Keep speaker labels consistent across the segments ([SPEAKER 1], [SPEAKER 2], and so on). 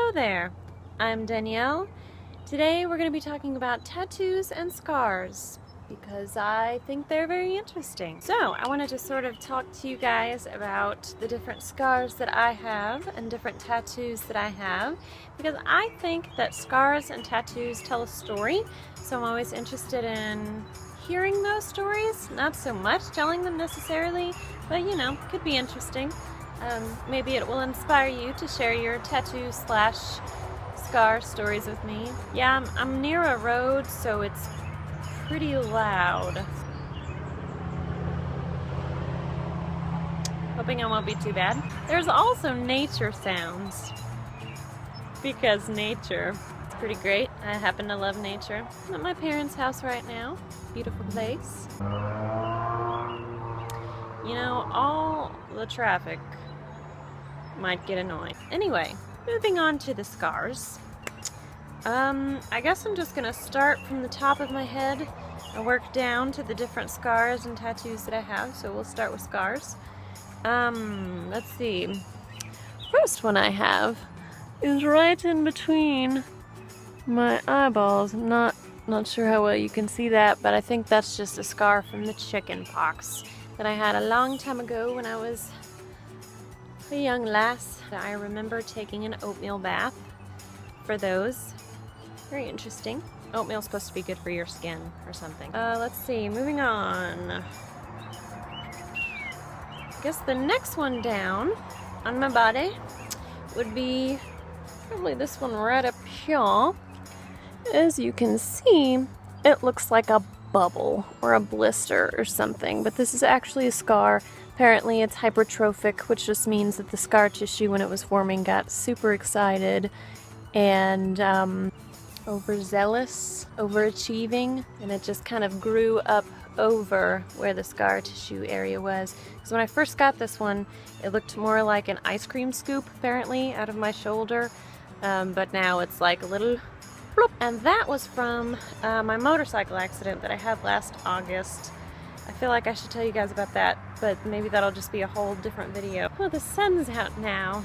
[SPEAKER 1] Hello there, I'm Danielle. Today we're going to be talking about tattoos and scars because I think they're very interesting. So I wanted to sort of talk to you guys about the different scars that I have and different tattoos that I have, because I think that scars and tattoos tell a story, so I'm always interested in hearing those stories, not so much telling them necessarily, but you know, could be interesting. Maybe it will inspire you to share your tattoo slash scar stories with me. Yeah, I'm near a road, so it's pretty loud. Hoping it won't be too bad. There's also nature sounds, because nature is pretty great. I happen to love nature. I'm at my parents' house right now. Beautiful place. You know, all the traffic might get annoying. Anyway, moving on to the scars. I guess I'm just gonna start from the top of my head and work down to the different scars and tattoos that I have. So we'll start with scars. Let's see. First one I have is right in between my eyeballs. I'm not sure how well you can see that, but I think that's just a scar from the chicken pox that I had a long time ago when I was a young lass. I remember taking an oatmeal bath for those. Very interesting. Oatmeal's supposed to be good for your skin or something. Let's see, moving on. I guess the next one down on my body would be probably this one right up here. As you can see, it looks like a bubble or a blister or something, but this is actually a scar. Apparently it's hypertrophic, which just means that the scar tissue when it was forming got super excited and overzealous, overachieving, and it just kind of grew up over where the scar tissue area was. Because when I first got this one, it looked more like an ice cream scoop apparently out of my shoulder, but now it's like a little bloop. And that was from my motorcycle accident that I had last August. I feel like I should tell you guys about that, but maybe that'll just be a whole different video. Oh, the sun's out now.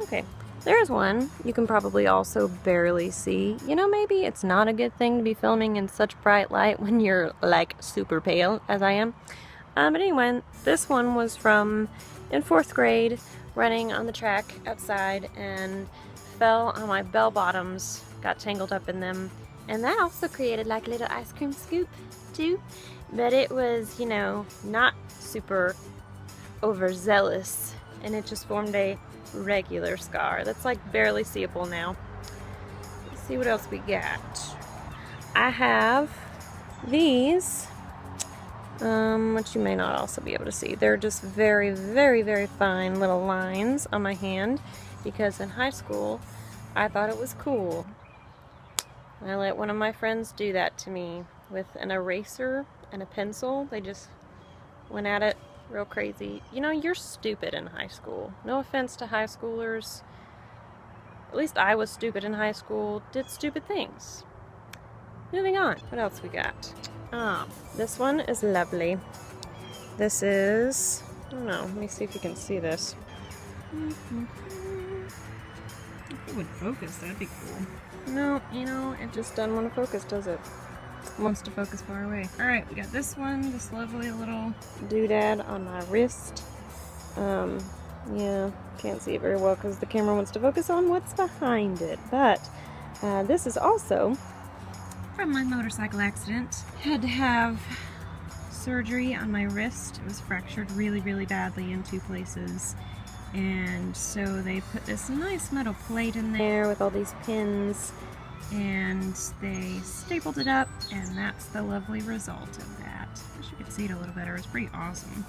[SPEAKER 1] Okay, there's one you can probably also barely see. You know, maybe it's not a good thing to be filming in such bright light when you're like super pale, as I am. But anyway, this one was from in 4th grade, running on the track outside and fell on my bell bottoms, got tangled up in them, and that also created like a little ice cream scoop too, but it was, you know, not super overzealous, and it just formed a regular scar that's like barely seeable now. Let's see what else we got. I have these, which you may not also be able to see. They're just very, very, very fine little lines on my hand, because in high school I thought it was cool. I let one of my friends do that to me with an eraser and a pencil. They just went at it real crazy. You know, you're stupid in high school. No offense to high schoolers. At least I was stupid in high school, did stupid things. Moving on. What else we got? This one is lovely. This is, I don't know, let me see if you can see this. If it would focus, that'd be cool. No, you know, it just doesn't want to focus, does it? It wants to focus far away. Alright, we got this one, this lovely little doodad on my wrist. Yeah, can't see it very well because the camera wants to focus on what's behind it. But this is also from my motorcycle accident. Had to have surgery on my wrist. It was fractured really, really badly in 2 places. And so they put this nice metal plate in there with all these pins, and they stapled it up, and that's the lovely result of that. I wish you could see it a little better. It's pretty awesome.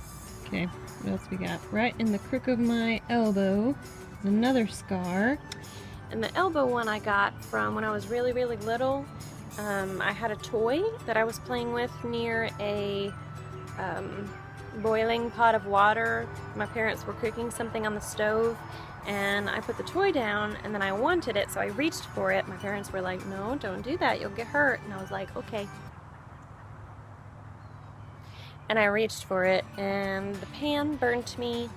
[SPEAKER 1] Okay, what else we got? Right in the crook of my elbow is another scar. And the elbow one I got from when I was really, really little. I had a toy that I was playing with near a boiling pot of water. My parents were cooking something on the stove, and I put the toy down, and then I wanted it, so I reached for it. My parents were like, no, don't do that, you'll get hurt. And I was like, okay. And I reached for it, and the pan burnt me,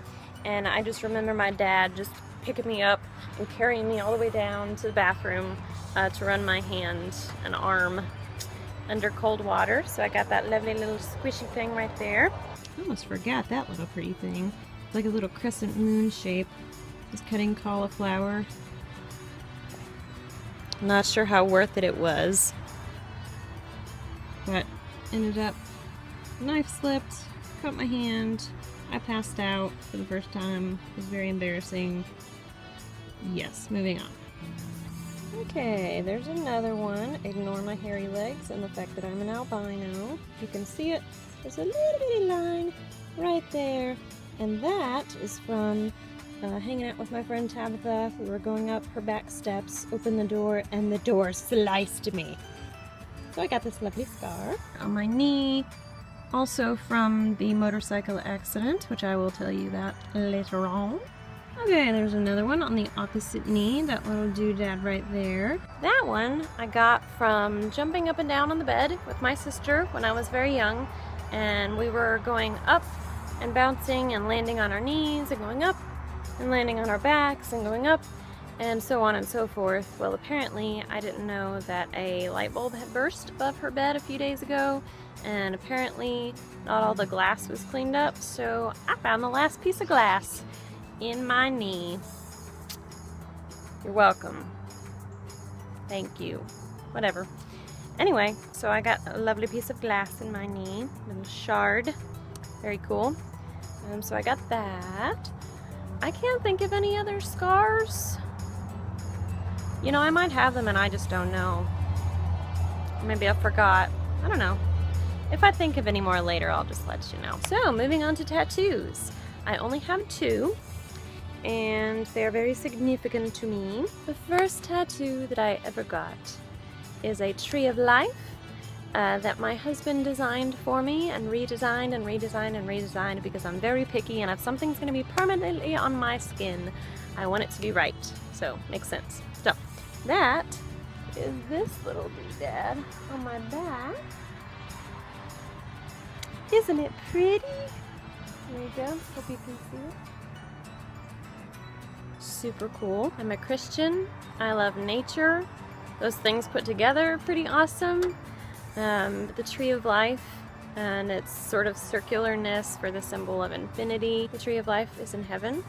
[SPEAKER 1] and I just remember my dad just picking me up and carrying me all the way down to the bathroom to run my hand and arm under cold water. So I got that lovely little squishy thing right there. I almost forgot that little pretty thing. It's like a little crescent moon shape. Just cutting cauliflower. I'm not sure how worth it was, but ended up, knife slipped, cut my hand, I passed out for the first time. It was very embarrassing. Yes, moving on. Okay, there's another one. Ignore my hairy legs and the fact that I'm an albino. You can see it. There's a little bitty line right there. And that is from hanging out with my friend Tabitha. We were going up her back steps, opened the door, and the door sliced me. So I got this lovely scar on my knee. Also from the motorcycle accident, which I will tell you that later on. Okay, there's another one on the opposite knee, that little doodad right there. That one I got from jumping up and down on the bed with my sister when I was very young, and we were going up and bouncing and landing on our knees and going up and landing on our backs and going up and so on and so forth. Well, apparently I didn't know that a light bulb had burst above her bed a few days ago, and apparently not all the glass was cleaned up, so I found the last piece of glass in my knee. You're welcome. Thank you. Whatever. Anyway, so I got a lovely piece of glass in my knee, little shard. Very cool. So I got that. I can't think of any other scars. You know, I might have them and I just don't know. Maybe I forgot. I don't know. If I think of any more later, I'll just let you know. So, moving on to tattoos. I only have 2, and they're very significant to me. The first tattoo that I ever got is a tree of life that my husband designed for me and redesigned and redesigned and redesigned because I'm very picky, and if something's going to be permanently on my skin, I want it to be right. So, makes sense. So, that is this little doodad on my back. Isn't it pretty? There you go. Hope you can see it. Super cool. I'm a Christian. I love nature. Those things put together are pretty awesome. The tree of life and its sort of circularness for the symbol of infinity. The tree of life is in heaven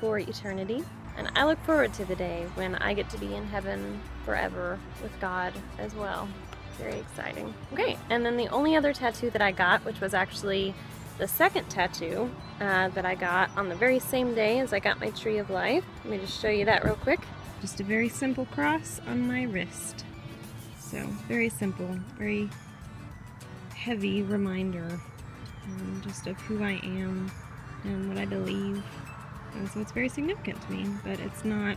[SPEAKER 1] for eternity. And I look forward to the day when I get to be in heaven forever with God as well. Very exciting. Okay, and then the only other tattoo that I got, which was actually the second tattoo that I got on the very same day as I got my tree of life. Let me just show you that real quick. Just a very simple cross on my wrist. So, very simple, very heavy reminder just of who I am and what I believe. And so it's very significant to me, but it's not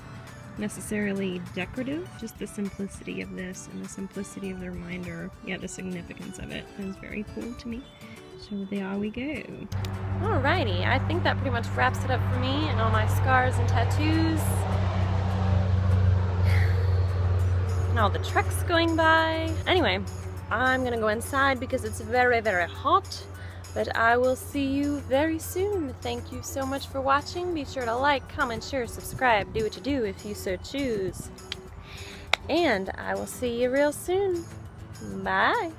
[SPEAKER 1] necessarily decorative, just the simplicity of this and the simplicity of the reminder, yet the significance of it is very cool to me. So there we go. Alrighty, I think that pretty much wraps it up for me and all my scars and tattoos. And all the trucks going by. Anyway, I'm gonna go inside because it's very, very hot. But I will see you very soon. Thank you so much for watching. Be sure to like, comment, share, subscribe, do what you do if you so choose. And I will see you real soon. Bye.